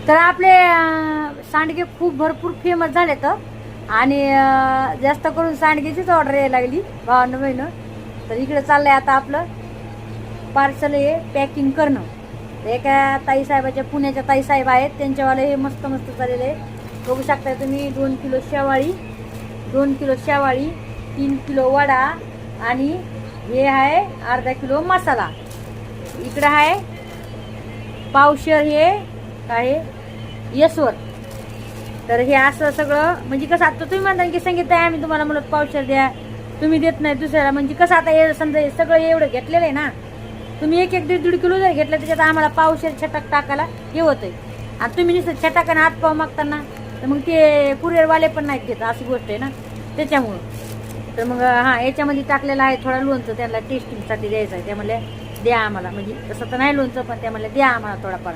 तर आपले सांडगे खूप भरपूर फेमस झाले तर आणि जास्त करून सांडगेचीच ऑर्डर यायला लागली भावानं बहिणं. तर इकडे चाललंय आता आपलं पार्सल हे पॅकिंग करणं. एका ताईसाहेबाच्या पुण्याच्या ताईसाहेब आहेत, त्यांच्यावाले हे मस्त मस्त चाललेलं आहे. बघू शकता तुम्ही 2 किलो शेवाळी, 2 किलो शेवाळी, 3 किलो वडा आणि हे आहे अर्धा किलो मसाला. इकडं आहे पावशेर हे काय येसवर. तर हे असं सगळं म्हणजे कसं आता तुम्ही म्हणता की संगीत आहे आम्ही तुम्हाला म्हणत पावशेर द्या, तुम्ही देत नाही दुसऱ्याला. म्हणजे कसं आता हे समजा सगळं एवढं घेतलेलं आहे ना, तुम्ही 1-1, 1.5 किलो जर घेतलं त्याच्यात आम्हाला पावशेर छटाक टाकायला हे होतंय. आणि तुम्ही नुसतं छटाकाने हात पाव मागताना तर मग ते कुरिअरवाले पण नाहीत घेत, अशी गोष्ट आहे ना त्याच्यामुळं. तर मग हां याच्यामध्ये टाकलेलं आहे थोडा लोणचं, त्यांना टेस्टिंगसाठी द्यायचं आहे. त्यामुळे द्या आम्हाला, म्हणजे तसं तर नाही लोणचं पण त्यामुळे द्या आम्हाला थोडाफार.